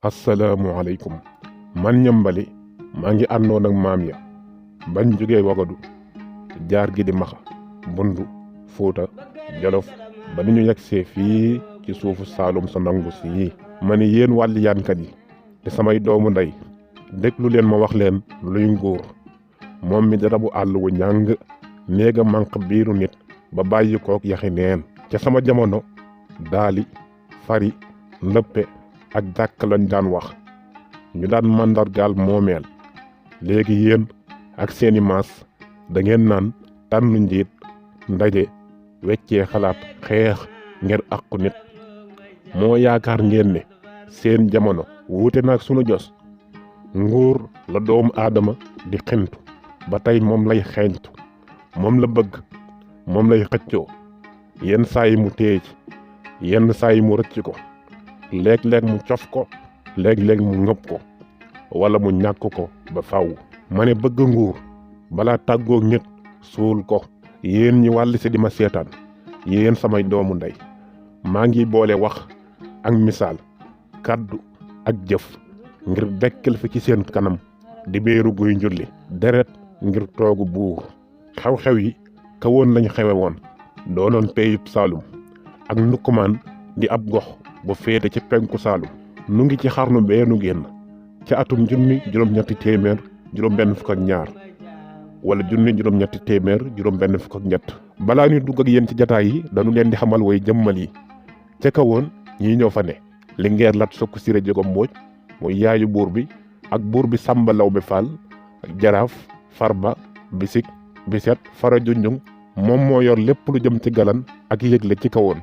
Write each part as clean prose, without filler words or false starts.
asalaamualeykum man ñambali maa ngi àndoon ak maam ya bañ jógee wagadu jaar gi di maxa bundu fuuta jolof ba ni ñu yegsee fii ci suufu saalum sa nangu si ma ni yéen wàlli yaankat yi te samay doomu ndey déglu leen ma wax leen luy nguur moom mi di rabu àll wu ñàng néega manq biiru nit ba bàyyi kook yaxi neen ca sama jamono daali fari ndëppe ak jàkk lañ daan wax ñu daan màndargaal moomeel léegi yéen ak seeni maas da ngeen naan tànn njiit ndaje weccee xalaat xeex ngir àqu nit moo yaakaar ngeen ne seen jamono wuute naag sunu jos nguur la doomu aadama di xintu ba tey moom lay xeeñtu moom la bëgg moom lay xëccoo yenn saa yi mu téej yenn saa yi mu rëcc ko léeg-léeg mu cof ko léeg-léeg mu ngëb ko wala mu ñàkk ko ba faw ma ne bëgg nguur balaa tàggoog nit suul ko yéen ñi wàll si di ma seetaan yéen samay doomu ndey maa ngi boole wax ak misaal kàddu ak jëf ngir dekkal fi ci seen kanam di béeru guy njulli deret ngir toogu buur xew-xew yi ka woon lañ xewe woon doonoon peyub saalum ak ndukkumaan di ab gox bu féete ci penku saalum nu ngi ci xarnu beenu génn ca atum junni juróom-ñetti téeméer juróom-benn fukk ak ñaar wala junni juróom-ñetti téeméer juróom-benn fukk ak ñett balaa ñu dugg ak yéen ci jataay yi dañu leen di xamal way jëmmal yi ca kawoon ñii ñoo fa ne Linguère Lat Sukk Siré Jogo Mbooj muy yaayu buur bi ak buur bi Sàmba Lawbe Fall ak jaraaf Farba Bisik Biset Fara Junjung moom moo yor lépp lu jëm ci galan ak yëgle ci kawoon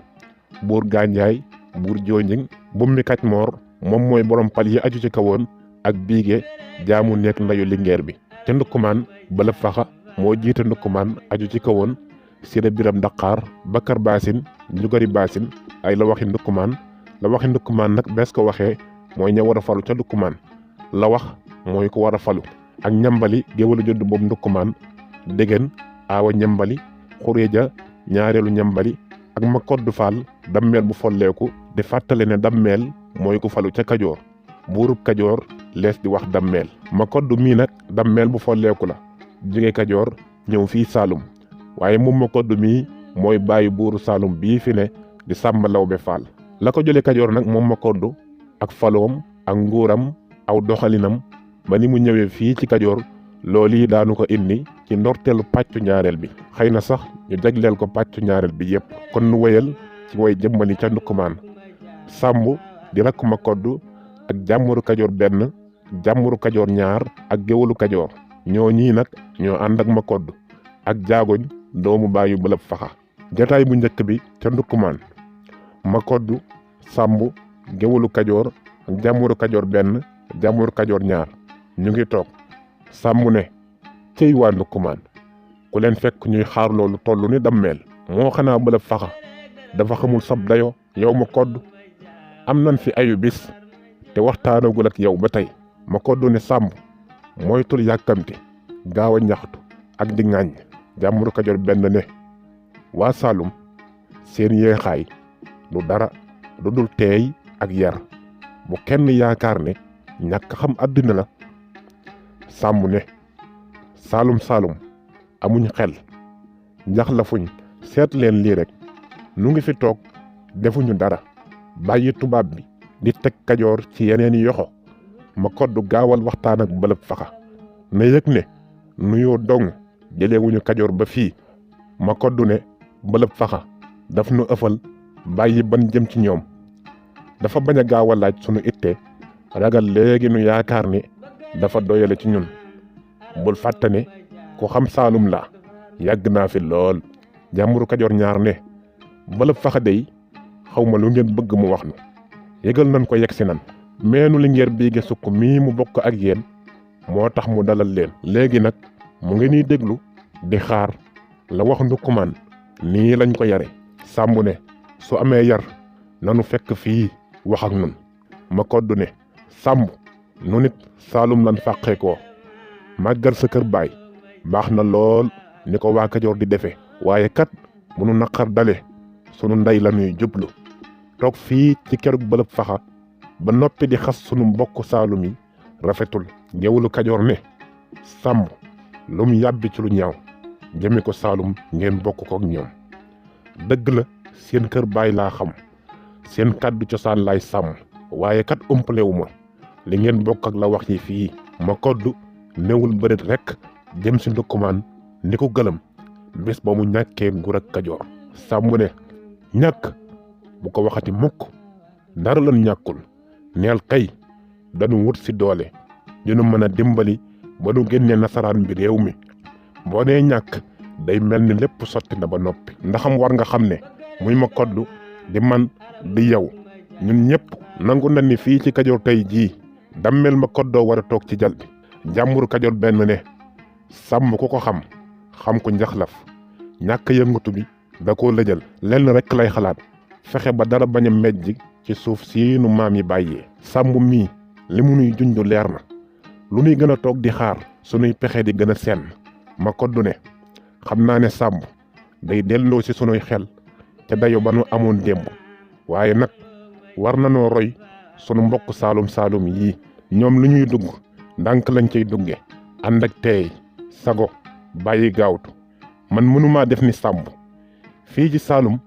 buur Ganjaay buur Joojing Bummi Kacmoor moom mooy borom pal yi aju ci kawoon ak biige jaamu nekk ndayu Linguère bi ca ndukkumaan Bëlëb Faxa moo jiite ndukkumaan aju ci kawoon Siré Biram Daqaar Bakar Baasin Njugari Baasin ay la waxi ndukkumaan la waxi ndukkumaan nag bees ko waxee mooy ña war a falu ca ndukkumaan la wax mooy ko war a falu ak ñambali géwalu judd boobu ndukkumaan déggen aawa ñambali xuréeja ñaareelu ñambali ak ma koddu faal dammeel bu folleeku di fàttale ne dammeel mooy ku falu ca kajoor buurub kajoor lees di wax dammeel ma koddu mii nag dammeel bu folleeku la jóge kajoor ñëw fii saalum waaye moom ma koddu mii mooy bàyyi buuru saalum bii fi ne di Sàmba Lawbe Faal la ko jële kajoor nag moom ma koddu ak faloom ak nguuram aw doxalinam ba ni mu ñëwee fii ci kajoor loolu yi daanu ko indi ci ndorteelu pàccu ñaareel bi xëy na sax ñu jagleel ko pàccu ñaareel bi yépp kon nu wéyal ci way jëmmali ca ndukkumaan sàmb di rakk ma koddu ak jàmburu kajoor benn jàmburu kajoor ñaar ak géwalu kajoor ñoo ñii nag ñoo ànd ak ma koddu ak jaagoñ doomu baayu Bëlëb Faxa jataay bu njëkk bi ca ndukkumaan ma koddu sàmb géwalu kajoor ak jàmburu kajoor benn jàmburu kajoor ñaar ñu ngi toog sàmb ne cey waa ndukkumaan ku leen fekk ñuy xaar loolu toll ni dammeel moo xanaa Bëlëb Faxa dafa xamul sab dayo yow ma koddu am nan fi ayu bis te waxtaanagul ak yow ba tey ma koddu ne sàmb moytul yàkkamti gaaw a ñaxtu ak di ŋàññ jàmburu kajoor benn ne waa saalum seen yeexaay du dara du dul teey ak yar bu kenn yaakaar ne ñàkk xam àddina la sàmb ne saalum amuñ xel njax la fuñ seet leen lii rek nu ngi fi toog defuñu dara bàyyi tubaab bi di teg kajoor ci yeneen yoxo ma koddu gaawal waxtaan ak Bëlëb Faxa na yëg ne nuyoo dong jëleewuñu kajoor ba fii ma koddu ne Bëlëb Faxa daf nu ëffal bàyyi ban jëm ci ñoom dafa bañ a gaaw a laaj sunu itte ragal léegi nu yaakaar ni dafa doyale ci ñun bul fàtte ne ku xam saalum la yàgg naa fi lool jàmburu kajoor ñaar ne Bëlëb Faxa dey xawma lu ngeen bëgg mu wax nu yëgal nañ ko yegsi nan meenu Linguère Biige Sukk mii mu bokk ak yéen moo tax mu dalal leen léegi nag mu ngi nii déglu di xaar la wax ndukkumaan nii lañ ko yare sàmb ne su amee yar nanu fekk fii wax ak nun ma koddu ne sàmb nu nit saalum lan fàqee ko màggal sa kër baay baax na lool ni ko waa kajoor di defe waaye kat bu nu naqar dale sunu ndey la ñuy jublu toog fii ci kerug bëlëb faxa ba noppi di xas sunu mbokk saalum yi rafetul. Ngéwélu Kajoor ne sàmm lum yàbbi ci lu ñaaw jëme ko saalum ngeen bokk ko ak ñoom. dëgg la seen kër baay laa xam seen kàddu cosaan laay sàmm waaye kat umpalewu ma li ngeen bokk ak la wax yi fii. ma koddu newul bërit rekk jëm si ndukkumaan ni ko gëlëm bés ba mu ñàkkee nguur ak Kajoor. sàmm ne ñàkk bu ko waxati mukk dara lan ñàkkul neel kay dañu wut si doole dinu mën a dimbali ba nu génnee nasaraan bi réew mi. boo nee ñàkk day mel ni lépp sotti na ba noppi. ndaxam war nga xam ne muy ma koddu di man di yow ñun ñëpp nangu na ni fii ci Kajoor tey jii dammel ma koddoo war a toog ci jal bi. jàmbur Kajoor benn ne sàmm ku ko xam ko njaxlaf ñàkk yëngatu bi da koo lëjal. lenn rekk lay xalaat fexe ba dara bañ a mejj ci suuf si nu maam yi bàyyee. sàmm mii li mu nuy junj leer na lu nuy gën a toog di xaar sunuy pexe di gën a senn. ma koddu ne xam naa ne sàmm day delloo ci sunuy xel ca dayo ba nu amoon démb waaye nag war na noo roy sunu mbokk saalum yii. ñoom lu ñuy dugg ndànk lañ cay dugge ànd ak teey sago bàyyi gaawtu. man mënumaa def ni sàmm fii ci saalum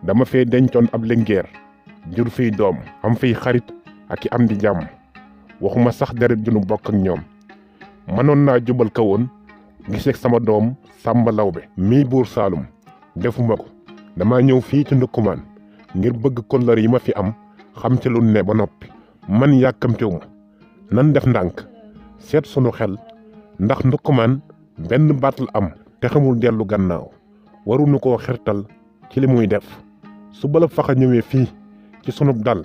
dama fee dencoon ab lingeer jur fiy doom am fiy xarit ak i am di jàmm waxuma sax deret ju nu bokk ak ñoom. mënoon naa jubal ka woon giseeg sama doom Sàmba Lawbe mii buur saalum defuma ko. dama ñëw fii ci ndukkumaan ngir bëgg kollër yi ma fi am xam ci lu ne ba noppi. man yàkkamtewu ma nan def ndànk seet sunu xel ndax ndukkumaan benn baat la am te xamul dellu gannaaw waruñu koo xirtal ci li muy def. su bëlëb faxa ñëwee fii ci sunub dal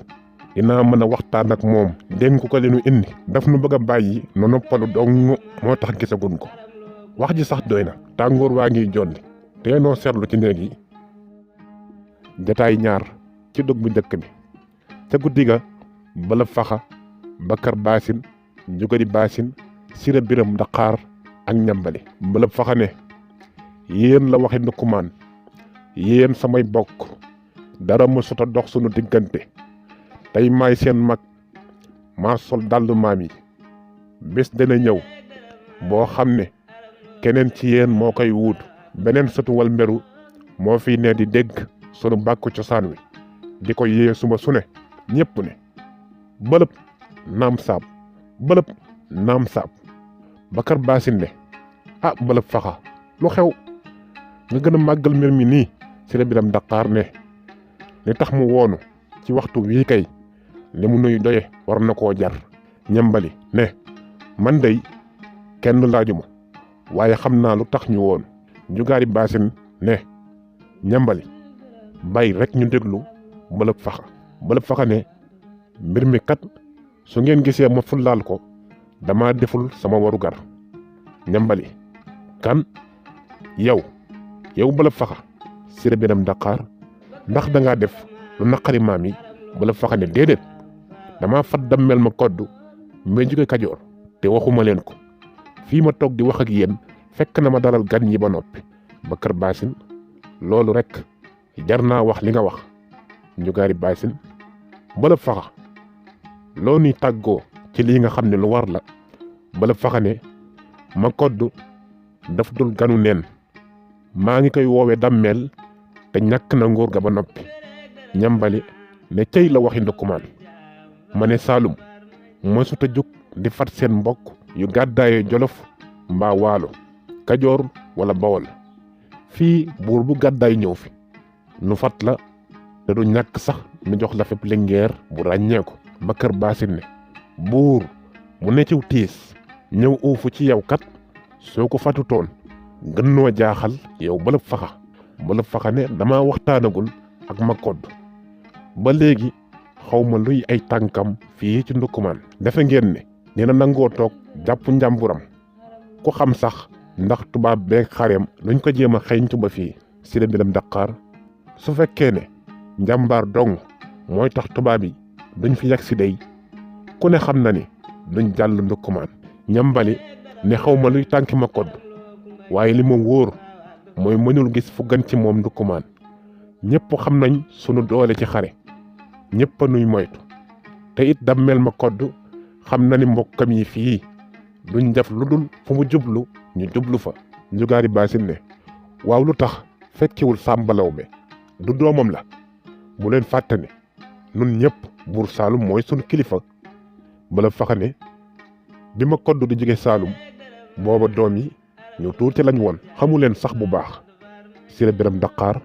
dinaa mën a waxtaan ak moom dénk ko li nu indi. daf nu bëgg a bàyyi nu noppalu dong moo tax gisagun ko. wax ji sax doy na tàngoor waa ngi jolli te noo seetlu ci néeg yi. jataay ñaar ci dog bu njëkk bi. ca guddi ga bëlëb faxa Bakar Baasin Jugari Baasin Sira Biram Daqaar ak ñambali. bëlëb faxa ne yéen la waxi ndukkumaan yéen samay bokk dara ma sota dox sunu diggante tey maay seen mag maa sol dàllu maam yi. bés dana ñëw boo xam ne keneen ci yéen moo koy wuut. beneen sëtu wal mberu moo fi ne di dégg sunu bàkku cosaan wi di ko yee suma su ne ñépp ne bëlëb naam saab bëlëb naam saab. Bakar Baasin ne bëlëb faxa lu xew nga gën a màggal mbir mi nii. Sira Biram Daqaar ne li tax mu woonu ci waxtu wii kay li mu nuy doye war na koo jar. ñambali ne man day kenn laajuma waaye xam naa lu tax ñu woon. Jugaari Baasin ne ñambali bàyyi rek ñu déglu bëlëb faxa. bëlëb faxa ne mbir mi kat su ngeen gisee ma fullaal ko dama deful sama warugar. ñambali kan yow bëlëb faxa. Sira Biram Daqaar ndax dangaa def lu naqari maam yi. bëlëb faxa ne déedéet dama fat dammel ma koddu may jóge Kajoor te waxuma leen ko. fii ma toog di wax ak yéen fekk na ma dalal gan yi ba noppi. Bakar Baasin loolu rek jar naa wax li nga wax. Jugaari Baasin bëlëb faxa loo nuy tàggoo ci lii nga xam ne lu war la. bëlëb faxa ne ma koddu daf dul ganu neen maa ngi koy woowe dammeel te ñàkk na nguur ga ba noppi. ñambali ne cey la waxi ndukkumaan. ma ne saalum mësut a jóg di fat seen mbokk yu gàddaaye jolof mbaa waalo Kajoor wala Bawol. fii buur bu gàddaay ñëw fi nu fat la te du ñàkk sax nu jox la fépp lingeer bu ràññee ko. Bakar Baasin ne buur mu ne ciw tiis ñëw uufu ci yow kat soo ko fatutoon gën noo jaaxal yow bëlëb faxa. bëlëb faxa ne dama waxtaanagul ak ma kodd ba léegi xawma luy ay tànkam fii ci ndukkumaan. defe ngeen ne dina nangoo toog jàpp njàmburam ku xam sax ndax tubaab beeg xareem luñ ko jéem a xeeñtu ba fii. Sira Biram Daqaar su fekkee ne njàmbaar dong mooy tax tubaab yi duñ fi yegg si day ku ne xam na ni duñ jàll ndukkumaan. ñambali ne xawma luy tànki ma kodd waaye li ma wóor mooy mënul gis fu gën ci moom ndukkumaan. ñëpp xam nañ sunu doole ci xare ñëpp a nuy moytu te it Dammel ma kodd xam na ni mbokkam yi fii duñ def lu dul fu mu jublu ñu jublu fa. Njugaari Baasin ne waaw lu tax fekkiwul Sàmba Lawbe du doomam la. mu leen fàtte ne nun ñëpp buur Saalum mooy sunu kilifa. Mbëlëb Faxa ne bi ma kodd di jóge Saalum booba doom yi ñu tuuti lañ woon xamu leen sax bu baax. Siré Biram Daqaar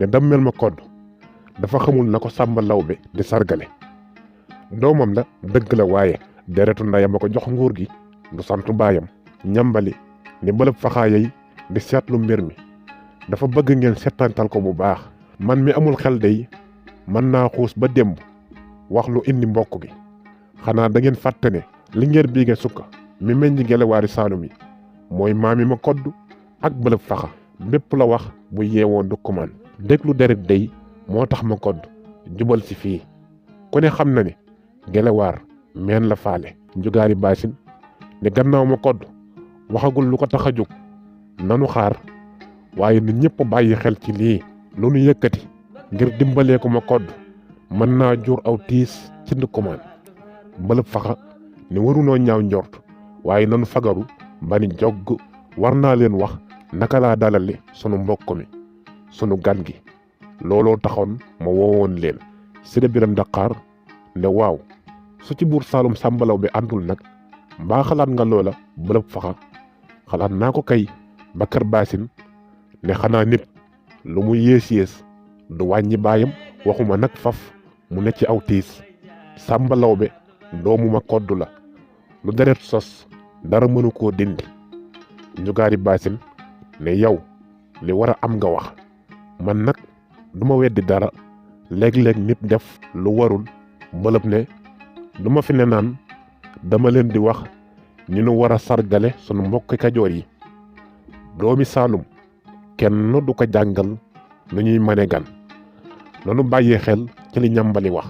ne Dammel ma kodd dafa xamul na ko Sàmba Lawbe di sargale. doomam la dëgg la waaye deretu ndeyam a ko jox nguur gi du santu baayam. Ñambali ni Mbëlëb Faxa yey di seetlu mbir mi dafa bëgg ngeen settantal ko bu baax. man mi amul xel dey mën naa xuus ba démb wax lu indi mbokk gi xanaa da ngeen fàtte ne Linguère Biige Sukka mi meññ Gelewaari Saalum yi mooy maami ma kodd ak Mbëlëb Faxa bépp la wax bu yeewoo dukkumaan déglu deret dey moo tax ma kodd jubal si fii ku ne xam na ne Gelewaar meen la faale. Njugaari Baasin ne gannaaw ma kodd waxagul lu ko tax a jóg nanu xaar waaye nit ñëpp bàyyi xel ci lii lu nu yëkkati ngir dimbalee ko ma kodd mën naa jur aw tiis ci ndukkumaan. Mbëlëb Faxa ne warunoo ñaaw njort waaye nanu fagaru ba ni jogg war naa leen wax naka laa dalale sunu mbokk mi sunu gan gi looloo taxoon ma woowoon leen. Siré Biram Daqaar ne waaw su ci buur Saalum Sàmba Lawbe àndul nag mbaa xalaat nga loola. Mbëlëb Faxa xalaat naa ko kay. Bakar Baasin ne xanaa nit lu mu yées du wàññi baayam waxuma nag faf mu ne ci aw tiis. Sàmba Lawbe doomu ma kodd la lu deret sos dara mënu koo dindi. Njugaari Baasin ne yow li war a am nga wax man nag duma weddi dara léeg-léeg nit def lu warul. Mbëlëb ne duma fi ne naan dama leen di wax ni nu war a sargale sunu mbokki Kajoor yi. doomi Saalum kenn du ko jàngal nu ñuy mane gan nanu bàyyee xel ci li Ñambali wax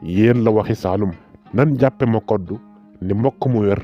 yéen la waxi Saalum nan jàppe ma kodd ni mbokk mu wér.